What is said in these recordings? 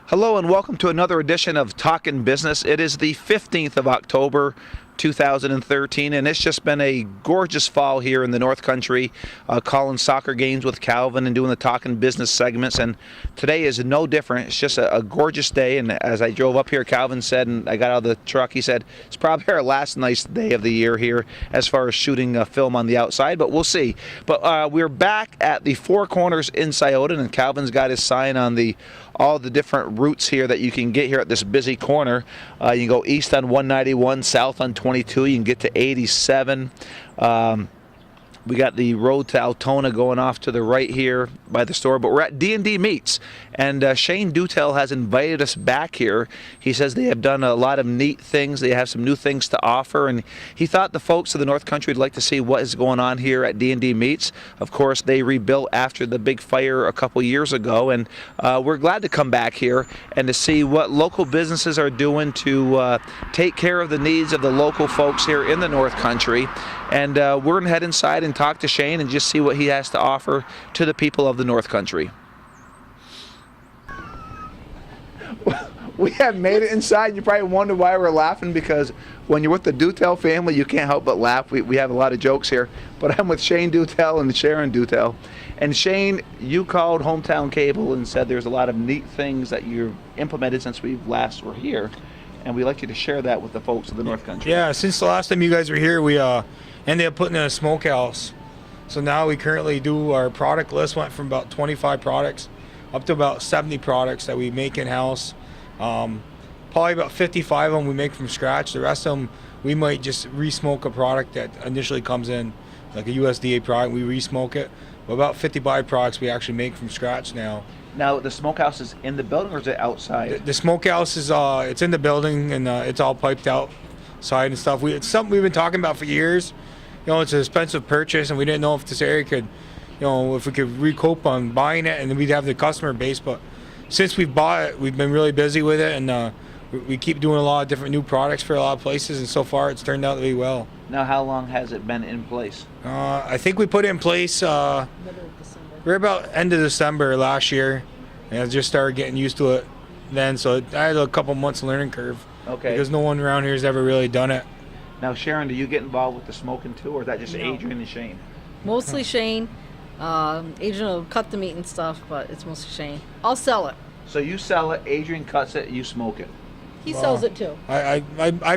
Hello and welcome to another edition of Talkin' Business. It is the 15th of October, 2013, and it's just been a gorgeous fall here in the North Country, calling soccer games with Calvin and doing the Talkin' Business segments, and today is no different. It's just a gorgeous day, and as I drove up here, Calvin said, and I got out of the truck, he said, it's probably our last nice day of the year here as far as shooting film on the outside, but we'll see. But we're back at the Four Corners in Sciota, and Calvin's got his sign on all the different routes here that you can get here at this busy corner. You can go east on 191, south on 22. You can get to 87. We got the road to Altona going off to the right here by the store, but we're at D&D Meats, and Shane Dutel has invited us back here. He says they have done a lot of neat things. They have some new things to offer, and he thought the folks of the North Country would like to see what is going on here at D&D Meats. Of course, they rebuilt after the big fire a couple years ago, and we're glad to come back here and to see what local businesses are doing to take care of the needs of the local folks here in the North Country. And we're going to head inside and talk to Shane and just see what he has to offer to the people of the North Country. We have made it inside. You probably wonder why we're laughing, because when you're with the Dutel family, you can't help but laugh. We have a lot of jokes here. But I'm with Shane Dutel and Sharon Dutel. And Shane, you called Hometown Cable and said there's a lot of neat things that you've implemented since we last were here. And we'd like you to share that with the folks of the North Country. Yeah, since the last time you guys were here, we ended up putting in a smokehouse. So now we currently do, our product list went from about 25 products up to about 70 products that we make in-house. Probably about 55 of them we make from scratch. The rest of them, we might just re-smoke a product that initially comes in, like a USDA product, we re-smoke it. But about 55 products we actually make from scratch now. Now, the smokehouse is in the building, or is it outside? The smokehouse is it's in the building, and it's all piped outside and stuff. It's something we've been talking about for years. You know, it's an expensive purchase, and we didn't know if this area could, if we could recoup on buying it, and then we'd have the customer base. But since we've bought it, we've been really busy with it, and we keep doing a lot of different new products for a lot of places, and so far it's turned out to be well. Now, how long has it been in place? I think we put it in place we're about end of December last year, and I just started getting used to it then, so I had a couple months learning curve. Okay. Because no one around here has ever really done it. Now, Sharon, do you get involved with the smoking too, or is that just Adrian and Shane? Mostly Shane. Adrian will cut the meat and stuff, but it's mostly Shane. I'll sell it. So you sell it, Adrian cuts it, you smoke it. He sells it too. I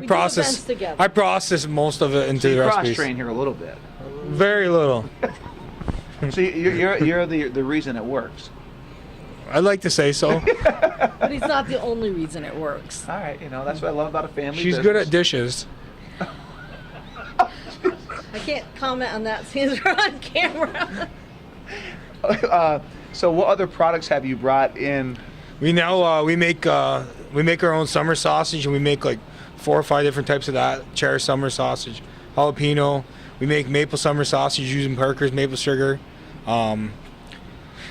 process. I process most of it into so you the recipes. Cross-train here a little bit. Very little. So you're the reason it works. I'd like to say so. But he's not the only reason it works. All right, that's what I love about a family She's business. good at dishes. I can't comment on that since we're on camera. So what other products have you brought in? We now we make our own summer sausage, and we make like 4 or 5 different types of that. Cheddar summer sausage, jalapeno. We make maple summer sausage using Parker's maple sugar.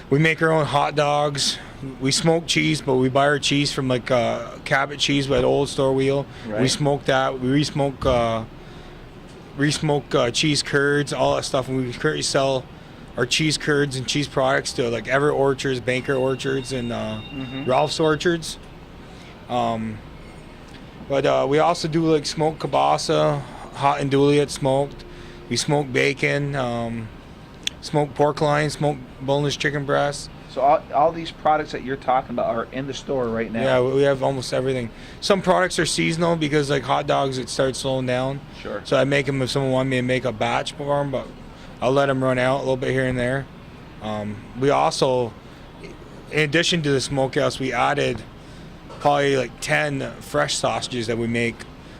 We make our own hot dogs. We smoke cheese, but we buy our cheese from like Cabot cheese by the old store wheel. Right. We smoke that. We re-smoke cheese curds, all that stuff. And we currently sell our cheese curds and cheese products to like Everett Orchards, Banker Orchards, and Ralph's Orchards. But we also do like smoked kielbasa, hot andouille smoked. We smoke bacon, smoked pork loin, smoked boneless chicken breast. So all these products that you're talking about are in the store right now? Yeah, we have almost everything. Some products are seasonal because like hot dogs, it starts slowing down. Sure. So I make them if someone wanted me to make a batch for them, but I'll let them run out a little bit here and there. We also, in addition to the smokehouse, we added probably like 10 fresh sausages that we make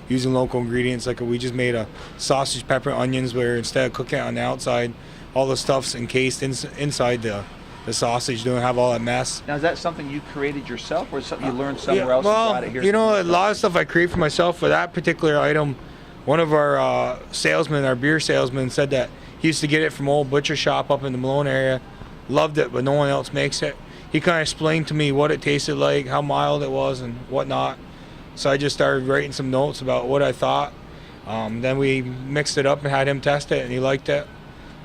using local ingredients. Like we just made a sausage, pepper, onions, where instead of cooking it on the outside, all the stuff's encased inside the sausage. Don't have all that mess. Now, is that something you created yourself, or is it something you learned somewhere else well, and brought it here? A lot of stuff I create for myself. For that particular item, one of our salesmen, our beer salesman, said that he used to get it from old butcher shop up in the Malone area. Loved it, but no one else makes it. He kind of explained to me what it tasted like, how mild it was, and whatnot. So I just started writing some notes about what I thought. Then we mixed it up and had him test it, and he liked it.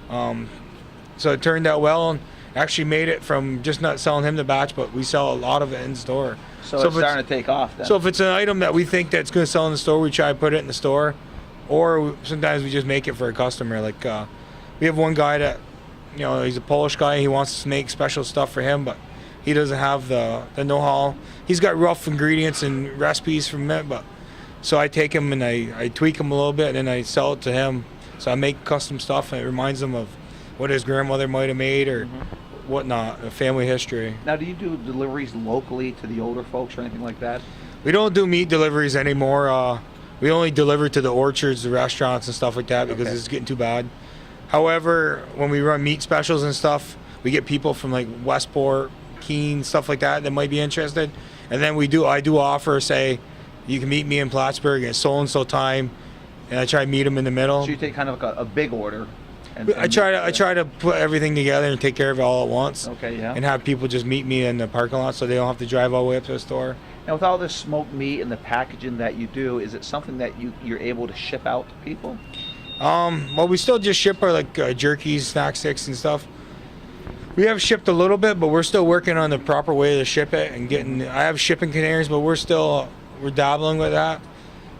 So it turned out well. actually made it from just not selling him the batch, but we sell a lot of it in store. So it's starting to take off then. So if it's an item that we think that's going to sell in the store, we try to put it in the store, or sometimes we just make it for a customer. Like we have one guy that, he's a Polish guy. He wants us to make special stuff for him, but he doesn't have the know-how. He's got rough ingredients and recipes from it, but so I take him and I tweak him a little bit, and then I sell it to him. So I make custom stuff, and it reminds him of what his grandmother might have made or whatnot, a family history. Now, do you do deliveries locally to the older folks or anything like that? We don't do meat deliveries anymore. We only deliver to the orchards, the restaurants, and stuff like that because it's getting too bad. However, when we run meat specials and stuff, we get people from like Westport, Keene, stuff like that might be interested. And then I do offer, say, you can meet me in Plattsburgh at so-and-so time, and I try to meet them in the middle. So you take kind of like a big order. I try to put everything together and take care of it all at once. Okay, yeah. And have people just meet me in the parking lot so they don't have to drive all the way up to the store. And with all this smoked meat and the packaging that you do, is it something that you're able to ship out to people? Well, we still just ship our jerkies, snack sticks, and stuff. We have shipped a little bit, but we're still working on the proper way to ship it and I have shipping containers, but we're dabbling with that.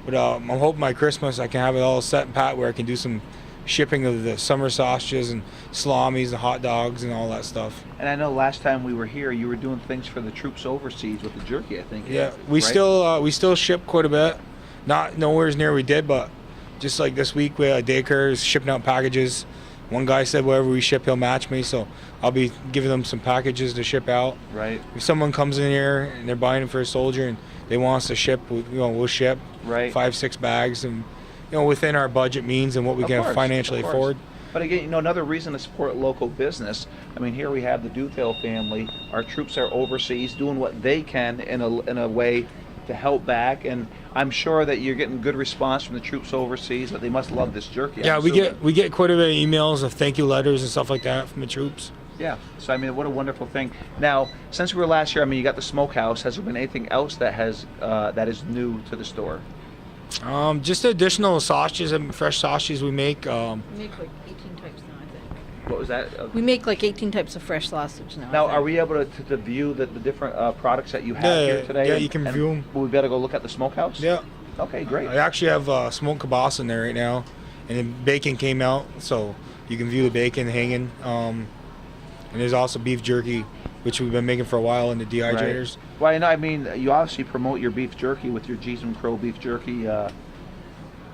But I'm hoping by Christmas I can have it all set and pat where I can do some shipping of the summer sausages and salamis and hot dogs and all that stuff. And I know last time we were here, you were doing things for the troops overseas with the jerky, I think. Yeah, we still ship quite a bit. Not nowhere near we did, but just like this week we had daycares shipping out packages. One guy said wherever we ship, he'll match me, so I'll be giving them some packages to ship out. Right. If someone comes in here and they're buying it for a soldier and they want us to ship, we'll ship 5-6 bags, and within our budget means and what we can financially afford. But again, another reason to support local business. I mean, here we have the Duthale family. Our troops are overseas doing what they can in a way to help back, and I'm sure that you're getting good response from the troops overseas. That they must love this jerky. Yeah, we get quite a bit of emails of thank you letters and stuff like that from the troops. Yeah, so I mean, what a wonderful thing. Now, since we were last year, I mean, you got the smokehouse. Has there been anything else that is new to the store? Just additional sausages and fresh sausages we make. We make like 18 types now, I think. What was that? We make like 18 types of fresh sausage now. Now, are we able to view the different products that you have here today? Yeah, you can view them. Will we better go look at the smokehouse? Yeah. Okay, great. I actually have smoked kibasa in there right now, and then bacon came out, so you can view the bacon hanging. And there's also beef jerky, which we've been making for a while in the dehydrators. Right. Well, I mean, you obviously promote your beef jerky with your Jeezum Crow Beef Jerky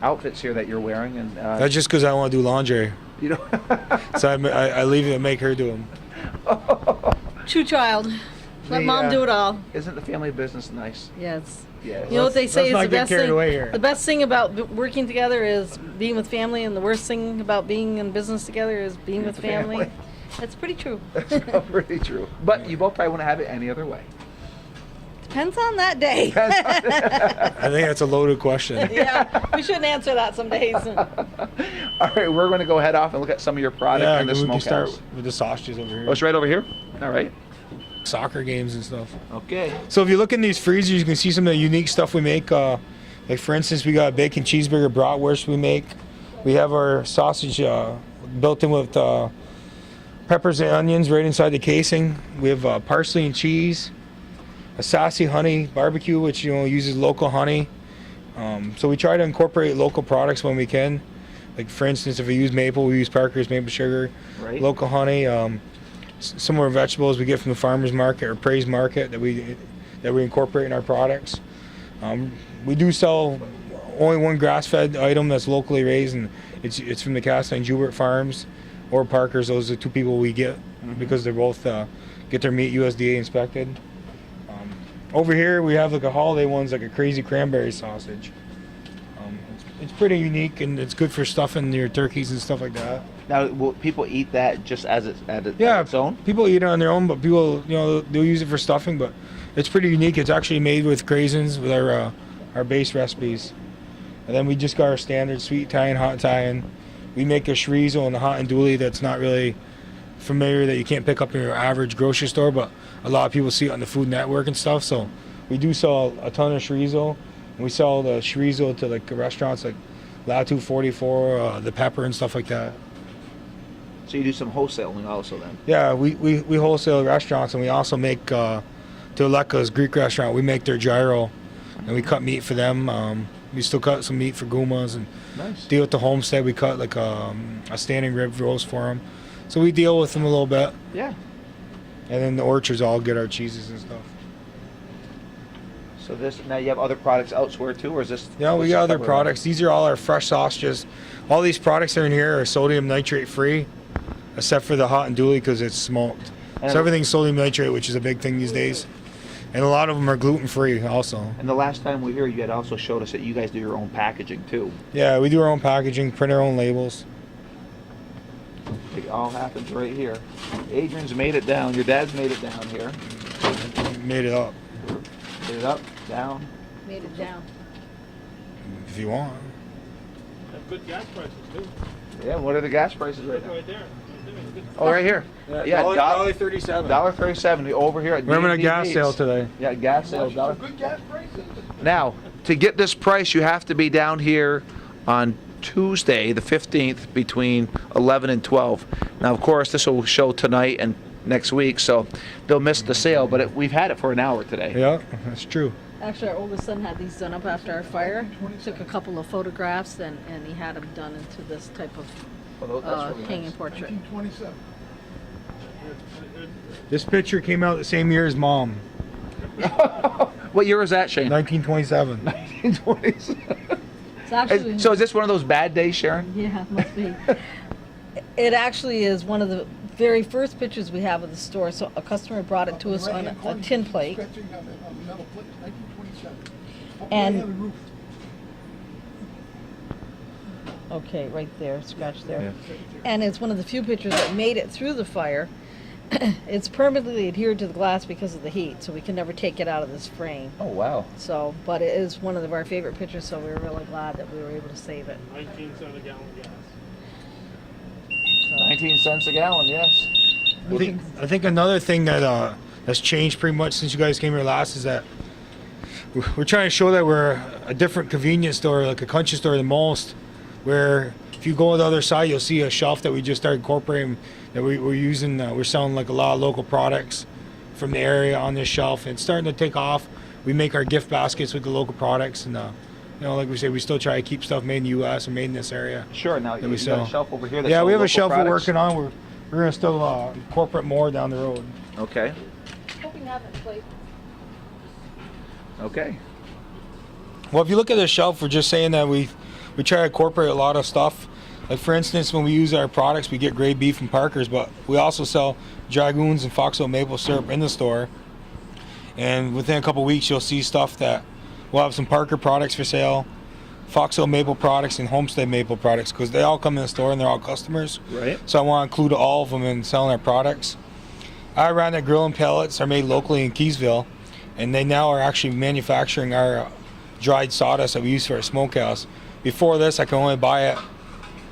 outfits here that you're wearing, and that's just because I want to do laundry. You know, so I leave it and make her do them. True child. Let mom do it all. Isn't the family business nice? Yes. Yeah. You know what they say is the best thing. The The best thing about working together is being with family, and the worst thing about being in business together is being with family. That's pretty true. That's pretty true. But you both probably wouldn't have it any other way. Depends on that day. I think that's a loaded question. Yeah, we shouldn't answer that some days. All right, we're going to go head off and look at some of your product in the smokehouse. We can start with the sausages over here. Oh, it's right over here? All right. Soccer games and stuff. Okay. So if you look in these freezers, you can see some of the unique stuff we make. Like for instance, we got bacon cheeseburger bratwurst we make. We have our sausage built in with peppers and onions right inside the casing. We have parsley and cheese, a sassy honey barbecue, which uses local honey. So we try to incorporate local products when we can. Like for instance, if we use maple, we use Parker's maple sugar, local honey. Some of our vegetables we get from the farmers market or Praise Market that we incorporate in our products. We do sell only one grass-fed item that's locally raised, and it's from the Castine Joubert Farms or Parker's. Those are the two people we get because they're both get their meat USDA inspected. Over here we have like a holiday one's like a crazy cranberry sausage. It's pretty unique, and it's good for stuffing your turkeys and stuff like that. Now, will people eat that just as its own? People eat it on their own, but people, they'll use it for stuffing. But it's pretty unique. It's actually made with craisins with our base recipes, and then we just got our standard sweet Italian, hot Italian. We make a chorizo and a hot andouille that's not really familiar, that you can't pick up in your average grocery store, but a lot of people see it on the Food Network and stuff. So we do sell a ton of chorizo. We sell the chorizo to like restaurants like La 244, the Pepper and stuff like that. So you do some wholesaling also then? Yeah, we wholesale restaurants, and we also make to Aleka's Greek restaurant. We make their gyro, and we cut meat for them. We still cut some meat for Gumas, and Nice. deal with the homestead. We cut like a standing rib roast for them. So we deal with them a little bit, Yeah. and then the orchards all get our cheeses and stuff. So this, now you have other products elsewhere too, or is this? Yeah, we this got is other covered? products. These are all our fresh sausages. All these products that are in here are sodium nitrate free, except for the hot and dooley because it's smoked. And- So everything's sodium nitrate, which is a big thing these days. And a lot of them are gluten free also. And the last time we were here, you had also showed us that you guys do your own packaging too. Yeah, we do our own packaging, print our own labels. It all happens right here. Adrian's made it down. Your dad's made it down here. Made it up Made it up, down. Made it down. if you want. Have good gas prices too. Yeah. What are the gas prices right now? Right there. Good. Oh, right here. Yeah. $1.37. $1.37 over here at We're having a D&D gas Meats. sale today. Yeah, gas sale. Dollar. Good gas prices. Now, to get this price, you have to be down here on Tuesday, the 15th, between 11 and 12. Now, of course, this will show tonight and next week, so they'll miss the sale, but we've had it for an hour today. Yeah, that's true. Actually, our oldest son had these done up after our fire. Took a couple of photographs and he had them done into this type of Well, that's really hanging nice. portrait. 27. This picture came out the same year as Mom, What year was that, Shane? 1927. 1920s. It's actually, So is this one of those bad days, Sharon? yeah, it must be. It actually is one of the very first pictures we have of the store. So a customer brought it to us on a tin plate. Stretching on the metal plate, 1927. And- Right on the roof. Okay, right there, scratch there. Yeah. And it's one of the few pictures that made it through the fire. It's permanently adhered to the glass because of the heat, so we can never take it out of this frame. Oh, wow. So, but it is one of our favorite pictures, so we were really glad that we were able to save it. 19 cents a gallon gas. So, 19 cents a gallon, yes. I think another thing that has changed pretty much since you guys came here last is that we're trying to show that we're a different convenience store, like a country store, than most. Where if you go on the other side, you'll see a shelf that we just started incorporating. That we're using. We're selling like a lot of local products from the area on this shelf, and it's starting to take off. We make our gift baskets with the local products, and like we say, we still try to keep stuff made in the U.S. or made in this area. Sure. Now, we you got sell. a shelf over here that Yeah, we have a sells shelf local we're products? working on. We're gonna still incorporate more down the road. Okay. hoping to have it plate. Okay. Well, if you look at the shelf, we're just saying that we try to incorporate a lot of stuff. Like for instance, when we use our products, we get grade beef from Parker's, but we also sell Dragoons and Foxwell maple syrup in the store. And within a couple weeks, you'll see stuff that we'll have some Parker products for sale, Foxwell maple products, and Homestead maple products, because they all come in the store and they're all customers. Right. So I want to include all of them in selling our products. Our Ironic Grill and Pellets are made locally in Keysville, and they now are actually manufacturing our dried sawdust that we use for our smokehouse. Before this, I could only buy it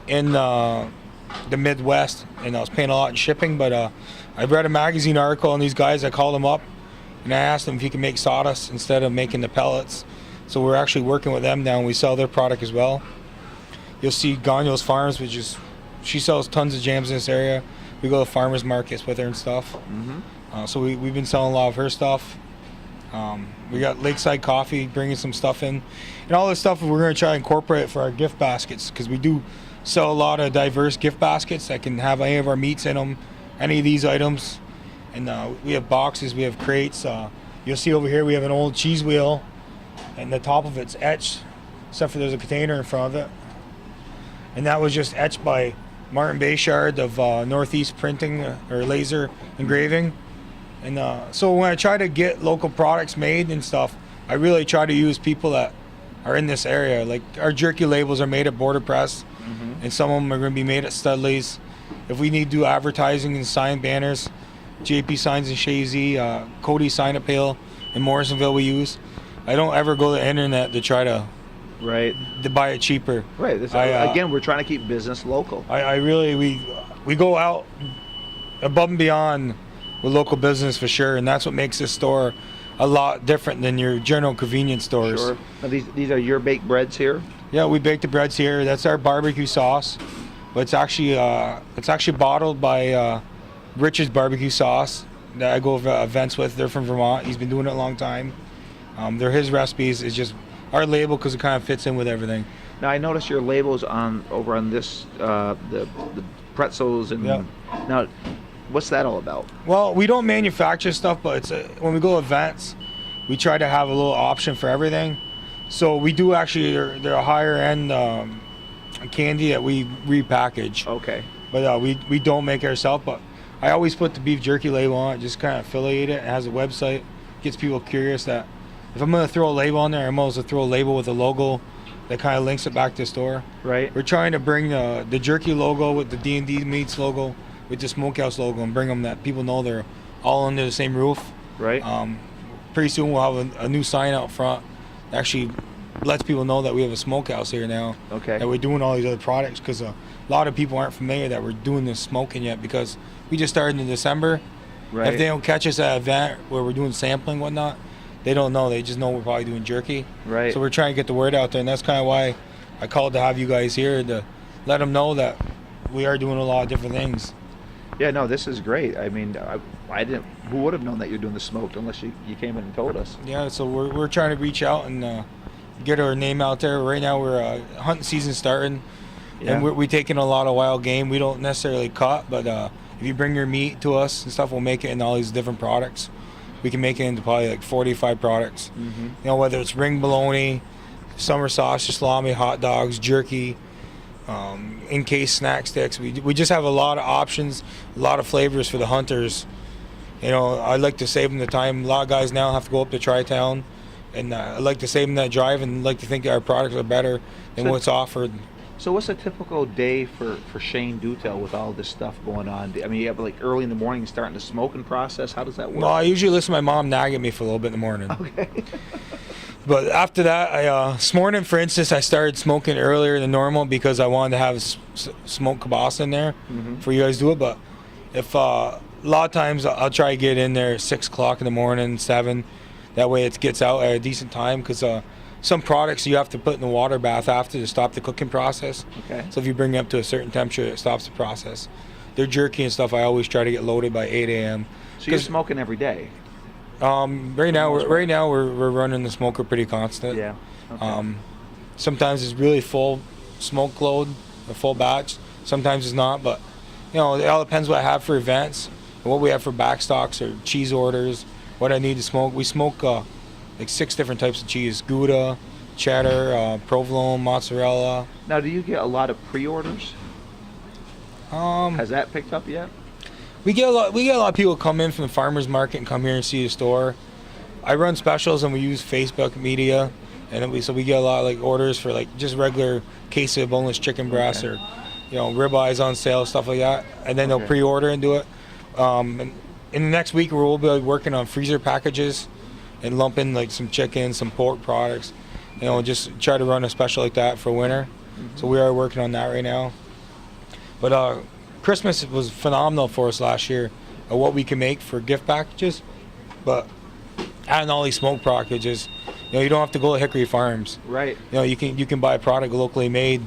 in the Midwest, and I was paying a lot in shipping, but I read a magazine article on these guys. I called them up, and I asked them if you can make sawdust instead of making the pellets. So we're actually working with them now, and we sell their product as well. You'll see Gagno's Farms, she sells tons of jams in this area. We go to farmers markets with her and stuff. Mm-hmm. So we've been selling a lot of her stuff. We got Lakeside Coffee bringing some stuff in, and all this stuff we're going to try to incorporate for our gift baskets, because we do sell a lot of diverse gift baskets that can have any of our meats in them, any of these items. And we have boxes, we have crates. You'll see over here we have an old cheese wheel, and the top of it's etched, except for there's a container in front of it. And that was just etched by Martin Bayshard of Northeast Printing or Laser Engraving. And so when I try to get local products made and stuff, I really try to use people that are in this area. Like our jerky labels are made at Border Press, and some of them are going to be made at Studley's. If we need to do advertising and sign banners, JP Signs in Shazy, Cody Sign Appeal in Morrisonville we use. I don't ever go to the internet to try to Right. buy it cheaper. Right. This, again, we're trying to keep business local. I really we go out above and beyond with local business for sure, and that's what makes this store a lot different than your general convenience stores. Sure. Now, these are your baked breads here. Yeah, we bake the breads here. That's our barbecue sauce. but it's actually bottled by Richard's Barbecue Sauce that I go to events with. They're from Vermont. He's been doing it a long time. They're his recipes. It's just our label because it kind of fits in with everything. Now I noticed your labels over on this the pretzels and Yep. Now, what's that all about? Well, we don't manufacture stuff, but when we go to events, we try to have a little option for everything. So we do actually, they're a higher end candy that we repackage. Okay. But we don't make it ourselves. But I always put the beef jerky label on it, just kind of affiliate it. It has a website, gets people curious that if I'm going to throw a label on there, I'm also throw a label with a logo that kind of links it back to the store. Right. We're trying to bring the jerky logo with the D&D Meats logo with the Smokehouse logo and bring them that people know they're all under the same roof. Right. Pretty soon we'll have a new sign out front that actually lets people know that we have a smokehouse here now. Okay. That we're doing all these other products because a lot of people aren't familiar that we're doing this smoking yet because we just started in December. Right. If they don't catch us at an event where we're doing sampling and whatnot, they don't know. They just know we're probably doing jerky. Right. So we're trying to get the word out there, and that's kind of why I called to have you guys here to let them know that we are doing a lot of different things. Yeah, no, this is great. I mean, I didn't. Who would have known that you're doing the smoked unless you came in and told us? Yeah, so we're trying to reach out and get our name out there. Right now we're hunting season starting, and we're taking a lot of wild game. We don't necessarily cut, but if you bring your meat to us and stuff, we'll make it in all these different products. We can make it into probably like 45 products. Mm-hmm. You know, whether it's ring bologna, summer sausage, salami, hot dogs, jerky, encased snack sticks. We just have a lot of options, a lot of flavors for the hunters. You know, I like to save them the time. A lot of guys now have to go up to Tri-Town, and I like to save them that drive and like to think our products are better than what's offered. So what's a typical day for Shane Dutel with all this stuff going on? I mean, you have like early in the morning starting the smoking process. How does that work? Well, I usually listen to my mom nag at me for a little bit in the morning. Okay. But after that, this morning, for instance, I started smoking earlier than normal because I wanted to have smoked kielbasa in there for you guys to do it. But if a lot of times I'll try to get in there at 6 o'clock in the morning, 7. That way it gets out at a decent time because some products you have to put in the water bath after to stop the cooking process. Okay. So if you bring it up to a certain temperature, it stops the process. Their jerky and stuff, I always try to get loaded by 8 a.m. So you're smoking every day? Right now we're running the smoker pretty constant. Yeah. Okay. Sometimes it's really full smoke load, a full batch. Sometimes it's not, but you know, it all depends what I have for events, and what we have for backstocks or cheese orders, what I need to smoke. We smoke like 6 different types of cheese: Gouda, cheddar, provolone, mozzarella. Now, do you get a lot of pre-orders? Has that picked up yet? We get a lot of people come in from the farmers market and come here and see the store. I run specials and we use Facebook media, and we get a lot of like orders for like just regular case of boneless chicken breasts or ribeyes on sale, stuff like that, and then they'll pre-order and do it. And in the next week we'll be working on freezer packages and lump in like some chicken, some pork products, just try to run a special like that for winter. So we are working on that right now. But Christmas was phenomenal for us last year of what we can make for gift packages. But adding all these smoke packages, you don't have to go to Hickory Farms. Right. You can buy a product locally made.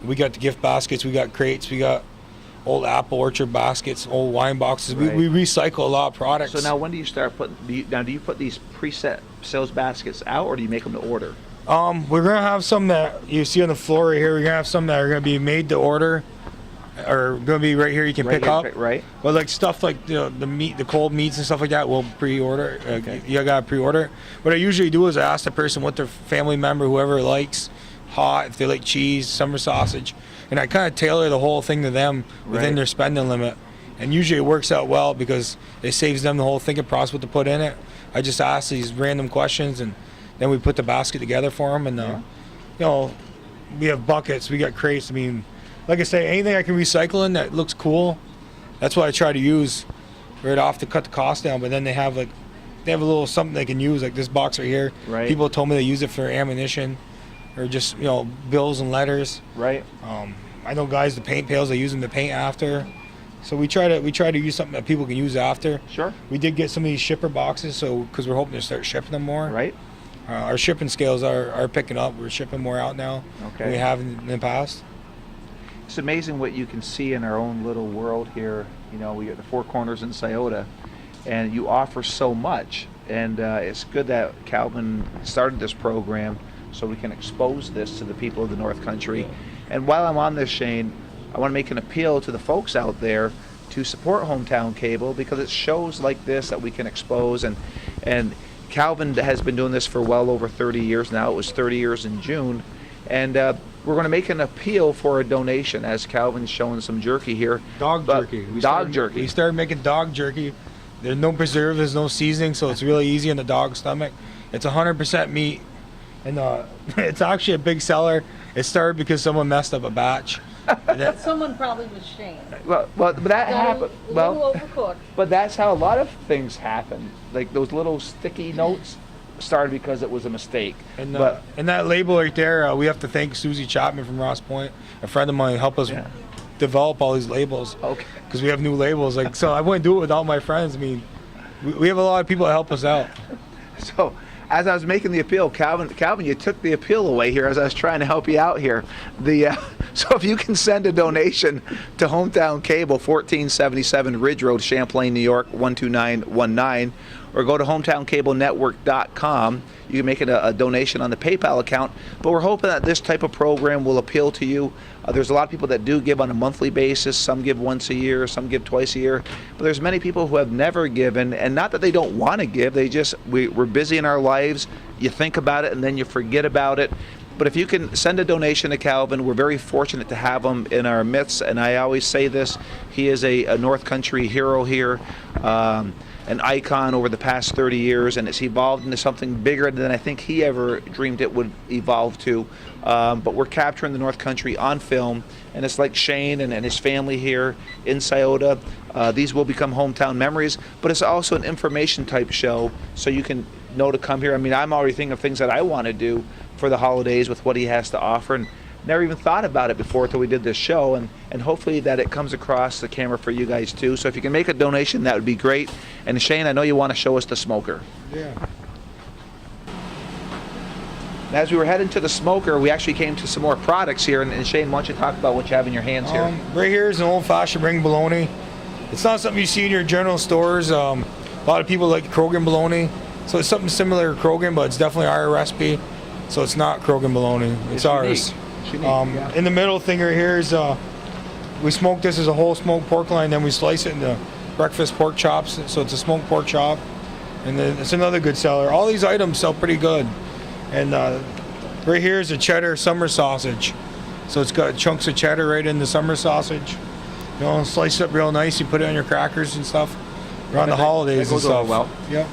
We got the gift baskets, we got crates, we got old apple orchard baskets, old wine boxes. Right. We recycle a lot of products. So now when do you start putting, do you put these preset sales baskets out, or do you make them to order? We're gonna have some that you see on the floor right here. We're gonna have some that are gonna be made to order, or gonna be right here you can pick up. Right. But like stuff like the meat, the cold meats and stuff like that, we'll pre-order. Okay. You gotta pre-order. What I usually do is I ask the person what their family member, whoever likes, hot, if they like cheese, summer sausage, and I kind of tailor the whole thing to them within their spending limit. And usually it works out well because it saves them the whole thinking process what to put in it. I just ask these random questions, and then we put the basket together for them. And we have buckets, we got crates. I mean, like I say, anything I can recycle in that looks cool, that's what I try to use right off to cut the cost down. But then they have a little something they can use, like this box right here. Right. People told me they use it for ammunition, or just bills and letters. Right. I know guys, the paint pails, they use them to paint after. So we try to use something that people can use after. Sure. We did get some of these shipper boxes, because we're hoping to start shipping them more. Right. Our shipping scales are picking up. We're shipping more out now than we have in the past. it's amazing what you can see in our own little world here. You know, we got the Four Corners in Sciota, and you offer so much. And it's good that Calvin started this program so we can expose this to the people of the North Country. And while I'm on this, Shane, I want to make an appeal to the folks out there to support Hometown Cable, because it's shows like this that we can expose. And Calvin has been doing this for well over 30 years now. It was 30 years in June. And we're going to make an appeal for a donation, as Calvin's showing some jerky here. Dog jerky. We started making dog jerky. There's no preservatives, no seasoning, so it's really easy on the dog's stomach. It's 100% meat, and it's actually a big seller. It started because someone messed up a batch. Someone probably was Shane. Well, but that happened. A little overcooked. But that's how a lot of things happen. Like those little sticky notes started because it was a mistake. And that label right there, we have to thank Susie Chapman from Ross Point, a friend of mine, help us develop all these labels. Okay. Because we have new labels. Like, so I wouldn't do it without my friends. I mean, we have a lot of people that help us out. So, as I was making the appeal, Calvin, you took the appeal away here as I was trying to help you out here. So if you can send a donation to Hometown Cable, 1477 Ridge Road, Champlain, New York, 12919, or go to hometowncablenetwork.com. You can make it a donation on the PayPal account. But we're hoping that this type of program will appeal to you. There's a lot of people that do give on a monthly basis. Some give once a year, some give twice a year. But there's many people who have never given, and not that they don't want to give. We're busy in our lives. You think about it and then you forget about it. But if you can send a donation to Calvin, we're very fortunate to have him in our midst. And I always say this, he is a North Country hero here. An icon over the past 30 years, and it's evolved into something bigger than I think he ever dreamed it would evolve to. But we're capturing the North Country on film, and it's like Shane and his family here in Sciota. These will become hometown memories, but it's also an information type show, so you can know to come here. I mean, I'm already thinking of things that I want to do for the holidays with what he has to offer, and never even thought about it before until we did this show, and hopefully that it comes across the camera for you guys too. So if you can make a donation, that would be great. And Shane, I know you want to show us the smoker. Yeah. As we were heading to the smoker, we actually came to some more products here, and Shane, why don't you talk about what you have in your hands here? Right here is an old-fashioned ring bologna. It's not something you see in your general stores. A lot of people like Krogan bologna, so it's something similar to Krogan, but it's definitely our recipe. So it's not Krogan bologna. It's ours. Unique. In the middle thing right here is we smoke this as a whole smoked pork loin, then we slice it into breakfast pork chops, so it's a smoked pork chop, and then it's another good seller. All these items sell pretty good. And right here is a cheddar summer sausage, so it's got chunks of cheddar right in the summer sausage. You know, slice it up real nice. You put it on your crackers and stuff around the holidays and stuff. Well. Yep.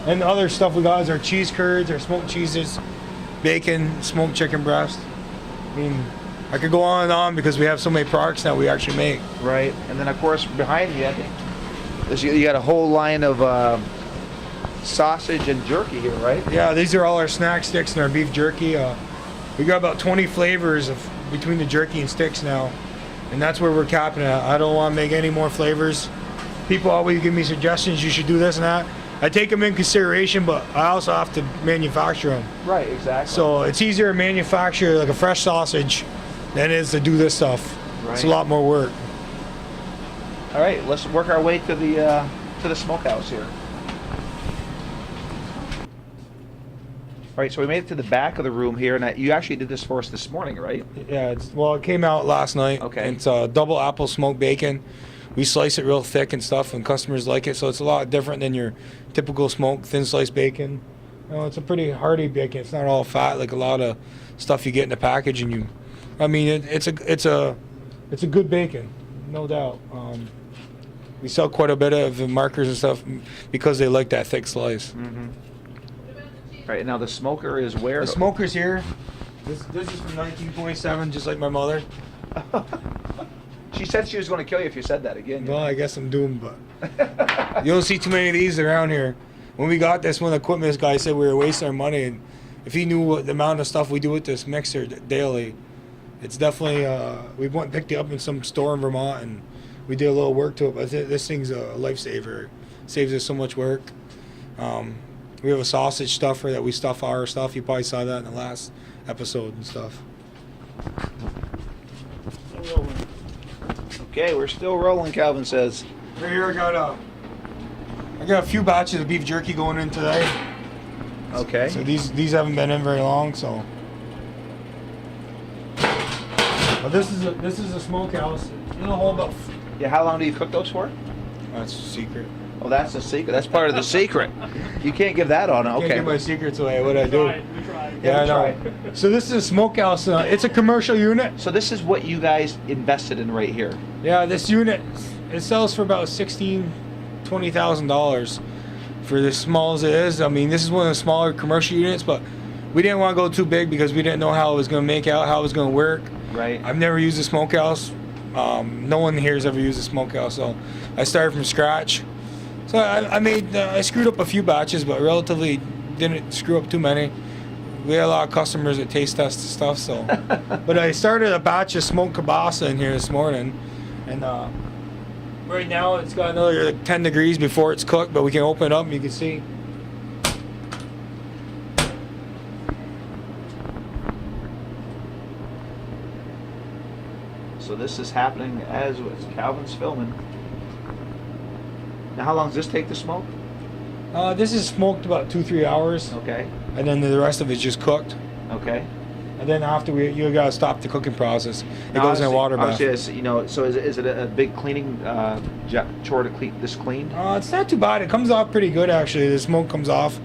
And the other stuff we got is our cheese curds, our smoked cheeses, bacon, smoked chicken breast. I mean, I could go on and on because we have so many products now we actually make. Right, and then of course behind you, I think you got a whole line of sausage and jerky here, right? Yeah, these are all our snack sticks and our beef jerky. We got about 20 flavors between the jerky and sticks now, and that's where we're capping it. I don't want to make any more flavors. People always give me suggestions, you should do this and that. I take them in consideration, but I also have to manufacture them. Right, exactly. So it's easier to manufacture like a fresh sausage than it is to do this stuff. Right. It's a lot more work. All right, let's work our way to the smokehouse here. All right, so we made it to the back of the room here, and you actually did this for us this morning, right? Yeah, it came out last night. Okay. It's double apple smoked bacon. We slice it real thick and stuff, and customers like it. So it's a lot different than your typical smoked thin sliced bacon. You know, it's a pretty hearty bacon. It's not all fat like a lot of stuff you get in the package. And it's a good bacon, no doubt. We sell quite a bit of markers and stuff because they like that thick slice. Mm-hmm. All right, now the smoker is where? The smoker's here. This is from 1927, just like my mother. She said she was going to kill you if you said that again. Well, I guess I'm doomed, but you don't see too many of these around here. When we got this, one of the equipment guy said we were wasting our money, and if he knew what the amount of stuff we do with this mixer daily, it's definitely, we went and picked it up in some store in Vermont, and we did a little work to it, but this thing's a lifesaver. It saves us so much work. We have a sausage stuffer that we stuff our stuff. You probably saw that in the last episode and stuff. Okay, we're still rolling, Calvin says. Right here I got a few batches of beef jerky going in today. Okay. So these haven't been in very long, so. But this is a smokehouse. It'll hold about. Yeah, how long do you cook those for? That's a secret. Oh, that's the secret. That's part of the secret. You can't give that on. Can't Okay. give my secrets away. What I do? We tried. Yeah, I try. know. So this is a smokehouse. It's a commercial unit. So this is what you guys invested in right here. Yeah, this unit it sells for about $20,000 for as small as it is. I mean, this is one of the smaller commercial units, but we didn't want to go too big because we didn't know how it was going to make out, how it was going to work. Right. I've never used a smokehouse. No one here has ever used a smokehouse, so I started from scratch. So I screwed up a few batches, but relatively didn't screw up too many. We had a lot of customers that taste test stuff, so. But I started a batch of smoked kielbasa in here this morning, and right now it's got another 10 degrees before it's cooked, but we can open it up and you can see. So this is happening as Calvin's filming. Now, how long does this take to smoke? This is smoked about 2-3 hours, Okay. and then the rest of it's just cooked. Okay. And then after you gotta stop the cooking process. It Now, goes in a obviously- water bath. obviously, so is it a big cleaning chore to clean this clean? It's not too bad. It comes off pretty good actually. The smoke comes off.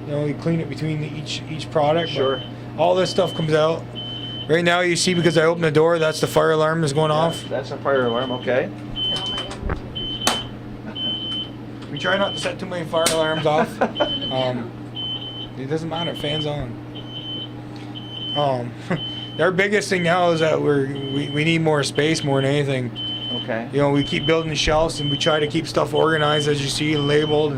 You clean it between each product. but Sure. all this stuff comes out. Right now you see because I opened the door, that's the fire alarm that's going off. That's a fire alarm. Okay. We try not to set too many fire alarms off. It doesn't matter. Fans on. Our biggest thing now is that we need more space more than anything. Okay. We keep building the shelves and we try to keep stuff organized as you see and labeled.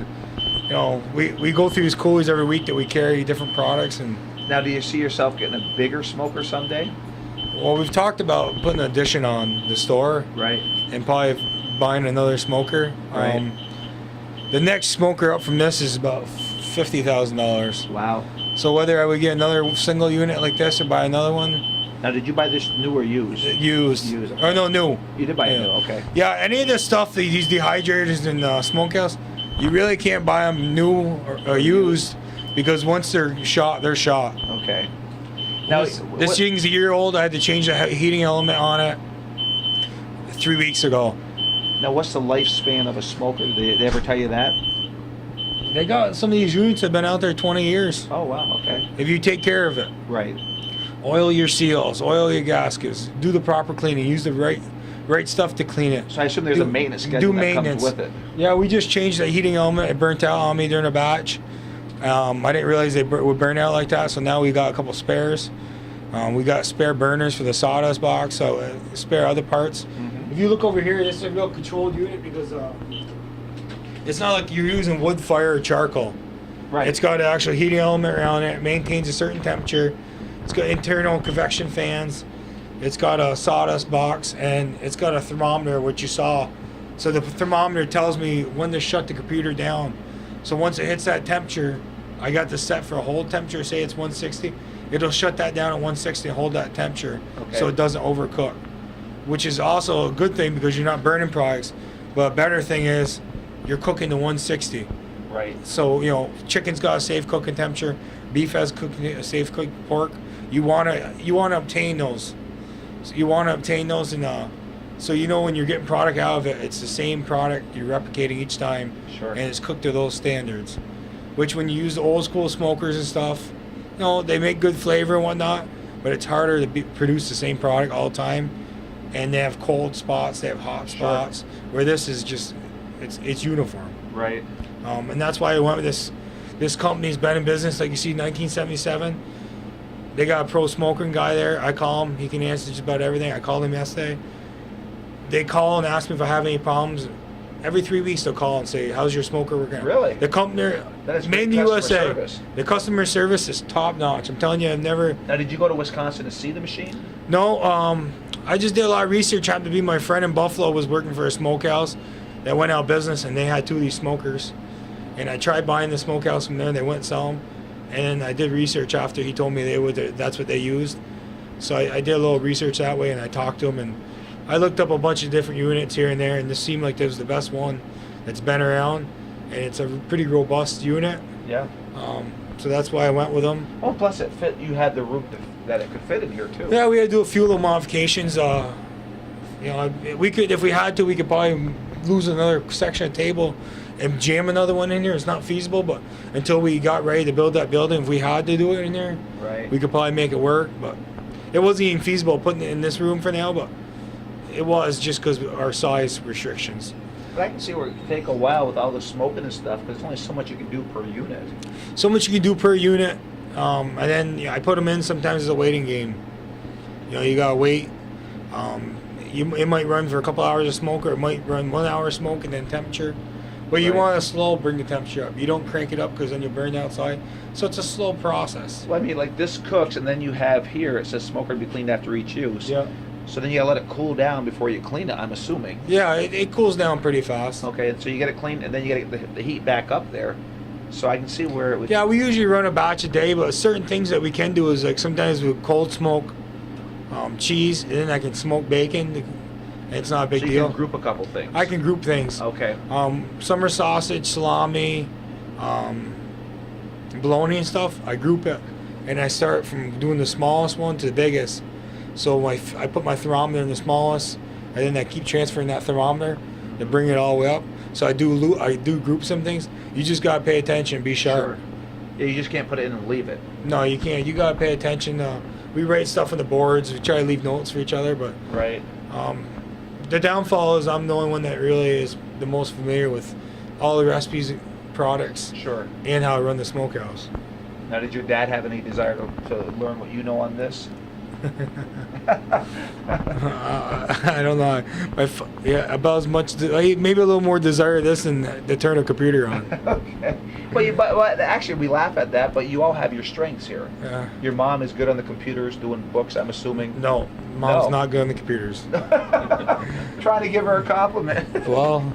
And, we go through these coolies every week that we carry different products. And Now, do you see yourself getting a bigger smoker someday? well, we've talked about putting an addition on the store Right. and probably buying another smoker. Right. The next smoker up from this is about $50,000. Wow. So whether I would get another single unit like this or buy another one, Now, did you buy this new or used? used. Used. Or no, new. You did buy it Yeah. new. Okay. Yeah, any of this stuff, these dehydrators and smokehouse, you really can't buy them new or used because once they're shot, they're shot. Okay. Now, This what- thing's a year old. I had to change the heating element on it 3 weeks ago. Now, what's the lifespan of a smoker? Did they ever tell you that? They got some of these units have been out there 20 years. Oh, wow. Okay. If you take care of it, Right. oil your seals, oil your gaskets, do the proper cleaning, use the right stuff to clean it. So I assume there's a maintenance schedule that comes with it. Yeah, we just changed the heating element. It burnt out on me during a batch. I didn't realize they would burn out like that, so now we got a couple spares. We got spare burners for the sawdust box, so spare other parts. Mm-hmm. If you look over here, this is a real controlled unit because it's not like you're using wood fire or charcoal. Right. It's got an actual heating element around it. It maintains a certain temperature. It's got internal convection fans. It's got a sawdust box, and it's got a thermometer, which you saw. So the thermometer tells me when to shut the computer down. So once it hits that temperature, I got this set for a hold temperature. Say it's 160. It'll shut that down at 160 and hold that temperature, Okay. so it doesn't overcook. Which is also a good thing because you're not burning products. But a better thing is you're cooking to 160. Right. So chicken's got a safe cooking temperature. Beef has a safe cooked pork. You wanna obtain those. So you wanna obtain those, and so when you're getting product out of it, it's the same product you're replicating each time, Sure. and it's cooked to those standards. Which when you use the old school smokers and stuff, they make good flavor and whatnot, but it's harder to produce the same product all the time. And they have cold spots, they have hot Sure. spots. Where this is just, it's uniform. Right. And that's why I went with this. This company's been in business, like you see, 1977. They got a pro smoking guy there. I call him. He can answer just about everything. I called him yesterday. They call and ask me if I have any problems. Every 3 weeks they'll call and say, "How's your smoker working?" Really? The company, That is made in good the customer USA. service. The customer service is top notch. I'm telling you, I've never. Now, did you go to Wisconsin to see the machine? No, I just did a lot of research. Happened to be my friend in Buffalo was working for a smokehouse that went out of business, and they had 2 of these smokers. And I tried buying the smokehouse from there. They wouldn't sell them. And I did research after he told me that's what they used. So I did a little research that way, and I talked to him, and I looked up a bunch of different units here and there, and this seemed like this was the best one that's been around, and it's a pretty robust unit. Yeah. So that's why I went with them. Oh, plus it fit. You had the roof that it could fit in here too. Yeah, we had to do a few little modifications. We could, if we had to, we could probably lose another section of table and jam another one in here. It's not feasible, but until we got ready to build that building, if we had to do it in there, Right. we could probably make it work. But it wasn't even feasible putting it in this room for now, but it was just because our size restrictions. But I can see where it could take a while with all the smoking and stuff, because there's only so much you can do per unit. So much you can do per unit, and then I put them in sometimes as a waiting game. You gotta wait. It might run for a couple hours of smoke, or it might run 1 hour of smoke and then temperature. But you Right. want to bring the temperature up. You don't crank it up because then you burn outside. So it's a slow process. Well, I mean, like this cooks, and then you have here, it says smoker to be cleaned after each use. Yeah. So then you gotta let it cool down before you clean it, I'm assuming. Yeah, it cools down pretty fast. Okay, so you get it cleaned, and then you gotta get the heat back up there. So I can see where it would. Yeah, we usually run a batch a day, but certain things that we can do is like sometimes we cold smoke cheese, and then I can smoke bacon. And it's not a big So you deal. can group a couple things. I can group things. Okay. Summer sausage, salami, bologna and stuff. I group it, and I start from doing the smallest one to the biggest. So I put my thermometer in the smallest, and then I keep transferring that thermometer to bring it all the way up. So I do group some things. You just gotta pay attention, be sharp. Sure. Yeah, you just can't put it in and leave it. No, you can't. You gotta pay attention. We write stuff on the boards. We try to leave notes for each other, but Right. the downfall is I'm the only one that really is the most familiar with all the recipes, products, Sure. and how to run the smokehouse. Now, did your dad have any desire to learn what you know on this? I don't know. Yeah, about as much. Maybe a little more desire of this than to turn a computer on. Okay. But actually, we laugh at that, but you all have your strengths here. Yeah. Your mom is good on the computers, doing books, I'm assuming. No, mom's No. not good on the computers. Trying to give her a compliment. Well,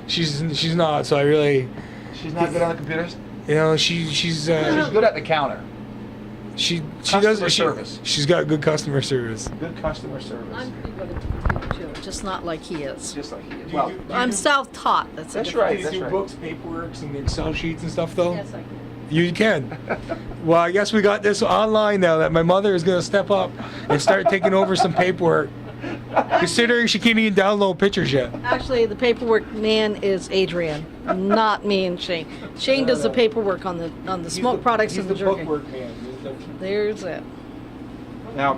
she's not. So I really, She's not good on the computers? she's She's good at the counter. she Customer does service. She's got good customer service. Good customer service. I'm pretty good at the computer too, just not like he is. Just like he is. Well, I'm self-taught. That's That's a right. Do you do books, paperwork, and Excel sheets and stuff though? Yes, I can. You can. Well, I guess we got this online now that my mother is going to step up and start taking over some paperwork. Considering she can't even download pictures yet. Actually, the paperwork man is Adrian, not me and Shane. Shane does the paperwork on the smoke products and the jerky. man. There's it. now,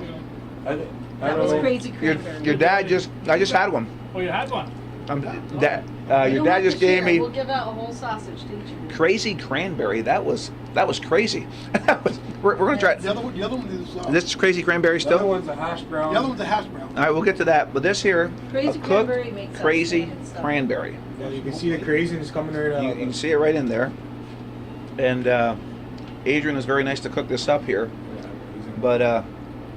That was crazy cranberry. your dad I just had one. Oh, you had one? Your You dad don't have just to gave share. me We'll give out a whole sausage to each of you. crazy cranberry. That was crazy. We're gonna try. The other one is. This crazy cranberry The other still. one's a hash brown. The other one's a hash brown. All right, we'll get to that. But this here, Crazy a cooked cranberry makes that crazy sand and stuff. cranberry. Yeah, you can see the craziness coming right out. You can see it right in there. And Adrian was very nice to cook this up here. But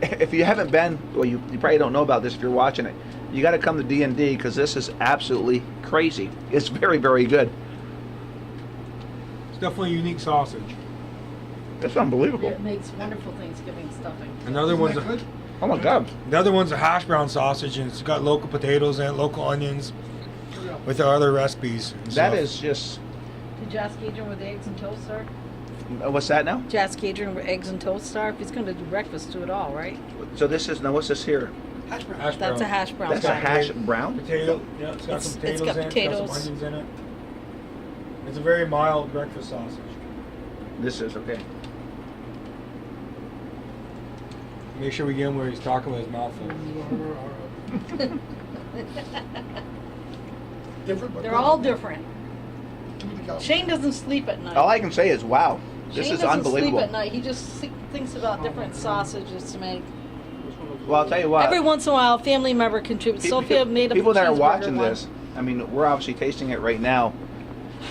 if you haven't been, well, you probably don't know about this if you're watching it. You got to come to D&D because this is absolutely crazy. It's very, very good. It's definitely a unique sausage. It's unbelievable. It makes wonderful Thanksgiving stuffing. Another one's Isn't that a, good? Oh my God. the other one's a hash brown sausage, and it's got local potatoes and local onions with our other recipes. and That stuff. is just. Did you ask Adrian where the eggs and toast are? What's that now? Did you ask Adrian where eggs and toast are? If he's going to do breakfast, do it all, right? So this is now. What's this here? Hash brown. Hash That's a brown. hash brown. That's a sausage. hash brown. Potato. Yeah, it's got It's- some it's potatoes got in it. It's got potatoes. some onions in it. It's a very mild breakfast sausage. This is okay. Make sure we get him where he's talking with his mouth full. Different, but They're good. all different. Give me the calories. Shane doesn't sleep at night. All I can say is, wow, this Shane is doesn't sleep unbelievable. at night. He just thinks about different sausages to make. Well, I'll tell you what. Every once in a while, a family member contributes. Sophia made up people a that are cheeseburger watching one. this, I mean, we're obviously tasting it right now,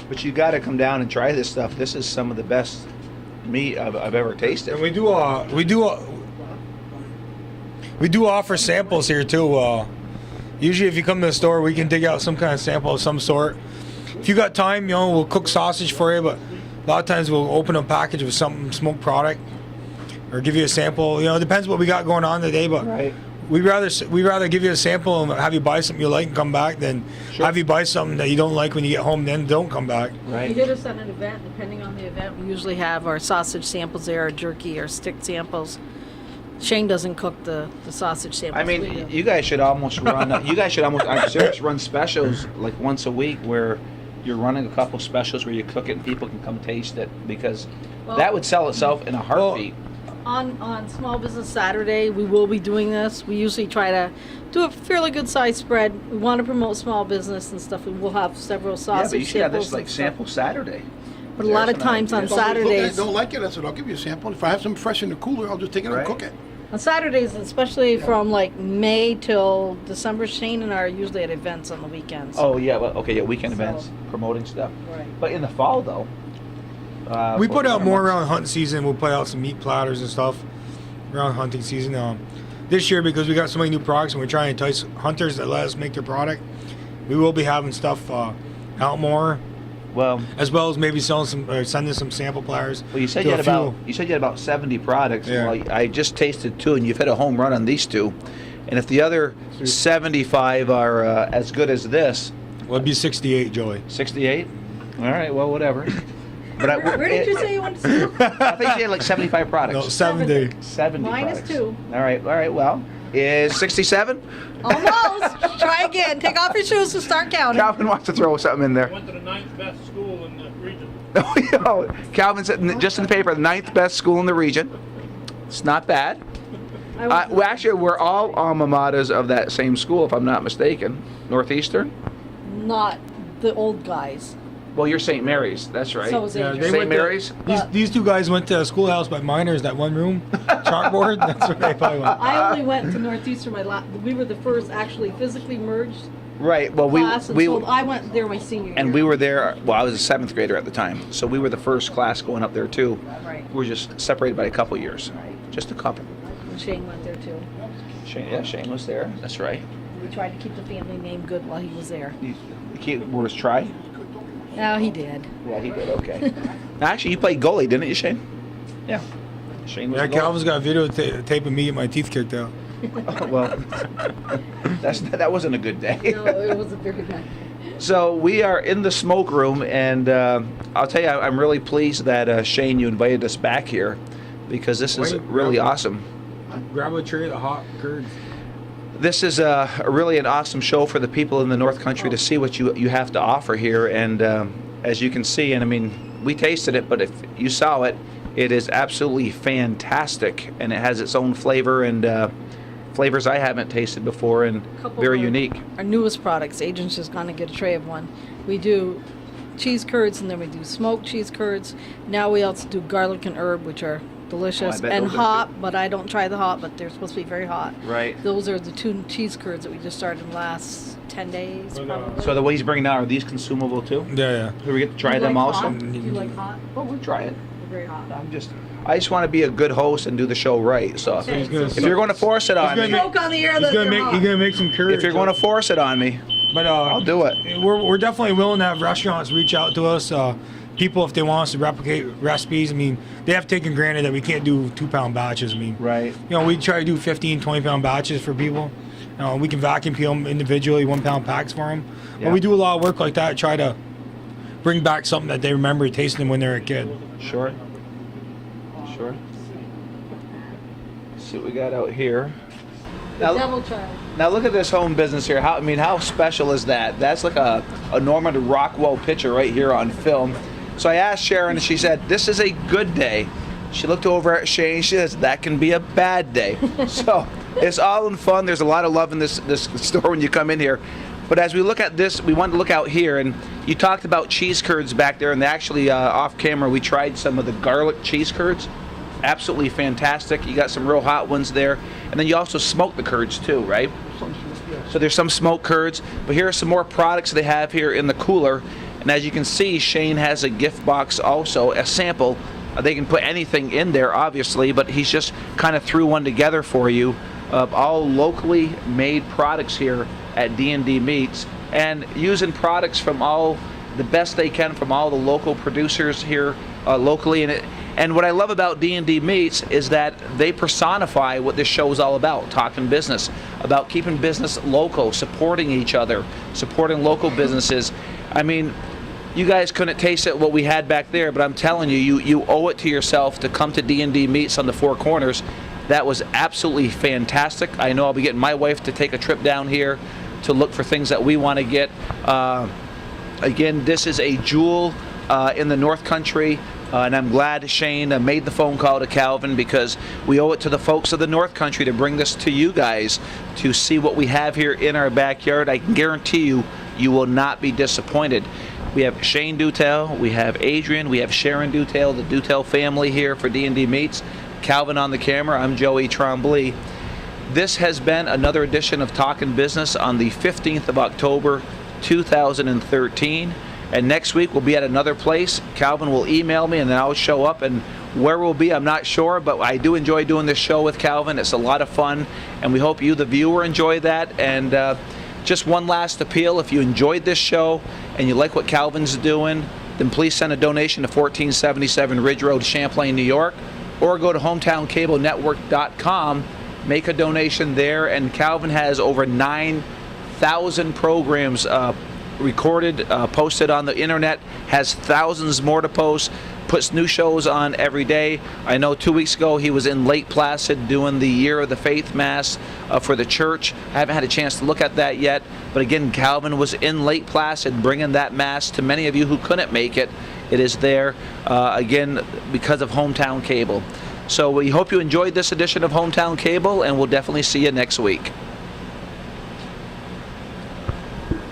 but you got to come down and try this stuff. This is some of the best meat I've ever tasted. And we do offer samples here too. Usually, if you come to the store, we can dig out some kind of sample of some sort. If you got time, we'll cook sausage for you. But a lot of times, we'll open a package with some smoked product or give you a sample. It depends what we got going on today. But Right. we'd rather give you a sample and have you buy something you like and come back than have you buy something that you don't like when you get home, then don't come back. Right. You hit us at an event, depending on the event, we usually have our sausage samples there, our jerky, our stick samples. Shane doesn't cook the sausage samples. I mean, you guys should almost run. I'm serious, run specials like once a week where you're running a couple specials where you cook it and people can come taste it, because that would sell itself in a heartbeat. On Small Business Saturday, we will be doing this. We usually try to do a fairly good size spread. We want to promote small business and stuff. We will have several sausage Yeah, but you should have samples this like and stuff. sample Saturday. But a lot of times on If I Saturdays, don't like it, I said, I'll give you a sample. If I have some fresh in the cooler, I'll just take it Right. and cook it. on Saturdays, especially from like May till December, Shane and I are usually at events on the weekends. Oh yeah, well, okay, yeah, weekend So- events, promoting stuff. Right. But in the fall though, We put out more around hunting season. We'll put out some meat platters and stuff around hunting season. This year, because we got so many new products and we're trying to entice hunters that let us make their product, we will be having stuff out more, Well, as well as maybe selling some or sending some sample platters. you said to you a had few. about 70 products. Yeah. Well, I just tasted 2, and you've hit a home run on these 2. And if the other 75 are as good as this, Well, it'd be 68, Joey. 68. All right, well, whatever. But Where did you say you wanted to see? I think you had like 75 products. No, 70. 70 Minus products. 2. All right. Well, is 67? Almost. Try again. Take off your shoes and start counting. Calvin wants to throw something in there. Went to the 9th best school in the region. Oh, Calvin said just in the paper, the 9th best school in the region. It's not bad. Well, actually, we're all alma maters of that same school, if I'm not mistaken. Northeastern? Not the old guys. Well, you're St. Mary's. That's right. So is Yeah, Adrian. they St. went to- Mary's? These two guys went to a schoolhouse by miners, that one room, chalkboard. That's where they probably went. I only went to Northeastern. We were the first actually physically merged Right. Well, class, and we so I went there my senior year. and we were there. Well, I was a 7th grader at the time, so we were the first class going up there too. Right. We were just separated by a couple years, Right. just a couple. And Shane went there too. Shane was there. That's right. We tried to keep the family name good while he was there. The key word was try. No, he did. Yeah, he did. Okay. Actually, you played goalie, didn't you, Shane? Yeah. Shane was. Yeah, the goalie. Calvin's got a video tape of me getting my teeth kicked out. Well, that wasn't a good day. No, it was a very good. So we are in the smoke room, and I'll tell you, I'm really pleased that Shane, you invited us back here, because this is Wait, really no. awesome. Grab a tray of the hot curds. This is really an awesome show for the people in the North Country to see what you have to offer here, and as you can see, and I mean, we tasted it, but if you saw it, it is absolutely fantastic, and it has its own flavor and flavors I haven't tasted before, and Couple very of unique. Our newest products. Agent's just gonna get a tray of one. We do cheese curds, and then we do smoked cheese curds. Now we also do garlic and herb, which are delicious, Oh, I bet and those are hot. But I don't try the hot, but they're supposed to be very hot. Right. Those are the 2 cheese curds that we just started in the last 10 days, But, probably. So the way he's bringing now, are these consumable too? Yeah. Do we get to try You them like also? hot? Do you like hot? Well, we'll try it. They're very hot. I just want to be a good host and do the show right. So Okay. He's gonna if you're going to force it on gonna me, make- Smoke on the air He's that gonna they're hot. make some curds. if you're going to force it on me, But I'll do it. We're definitely willing to have restaurants reach out to us. People, if they want us to replicate recipes, I mean, they have taken granted that we can't do 2-pound batches. I mean, Right. You know, we try to do 15, 20-pound batches for people. We can vacuum peel them individually, 1-pound packs for them. Yeah. But we do a lot of work like that, try to bring back something that they remember tasting when they're a kid. Sure. Sure. See what we got out here. The Now, devil child. now look at this home business here. How special is that? That's like a Norman Rockwell picture right here on film. So I asked Sharon, and she said, "This is a good day." She looked over at Shane. She says, "That can be a bad day." So it's all in fun. There's a lot of love in this store when you come in here. But as we look at this, we wanted to look out here, and you talked about cheese curds back there, and actually off camera we tried some of the garlic cheese curds. Absolutely fantastic. You got some real hot ones there, and then you also smoke the curds too, right? So there's some smoked curds, but here are some more products they have here in the cooler. And as you can see, Shane has a gift box also, a sample. They can put anything in there, obviously, but he's just kind of threw one together for you of all locally made products here at D&D Meats, and using products from all the best they can from all the local producers here locally. And And what I love about D&D Meats is that they personify what this show is all about, talking business, about keeping business local, supporting each other, supporting local businesses. I mean, you guys couldn't taste it what we had back there, but I'm telling you, you owe it to yourself to come to D&D Meats on the Four Corners. That was absolutely fantastic. I know I'll be getting my wife to take a trip down here to look for things that we want to get. Again, this is a jewel in the North Country. And I'm glad Shane made the phone call to Calvin, because we owe it to the folks of the North Country to bring this to you guys to see what we have here in our backyard. I can guarantee you, you will not be disappointed. We have Shane Dutel, we have Adrian, we have Sharon Dutel, the Dutel family here for D&D Meats. Calvin on the camera, I'm Joey Trombley. This has been another edition of Talkin' Business on the 15th of October, 2013. And next week we'll be at another place. Calvin will email me and then I'll show up, and where we'll be I'm not sure, but I do enjoy doing this show with Calvin. It's a lot of fun, and we hope you, the viewer, enjoy that. And just one last appeal: if you enjoyed this show and you like what Calvin's doing, then please send a donation to 1477 Ridge Road, Champlain, New York, or go to HometownCableNetwork.com, make a donation there. And Calvin has over 9,000 programs recorded, posted on the internet, has thousands more to post, puts new shows on every day. I know 2 weeks ago he was in Lake Placid doing the Year of the Faith Mass for the church. I haven't had a chance to look at that yet, but again, Calvin was in Lake Placid bringing that Mass to many of you who couldn't make it. It is there, again, because of Hometown Cable. So we hope you enjoyed this edition of Hometown Cable, and we'll definitely see you next week.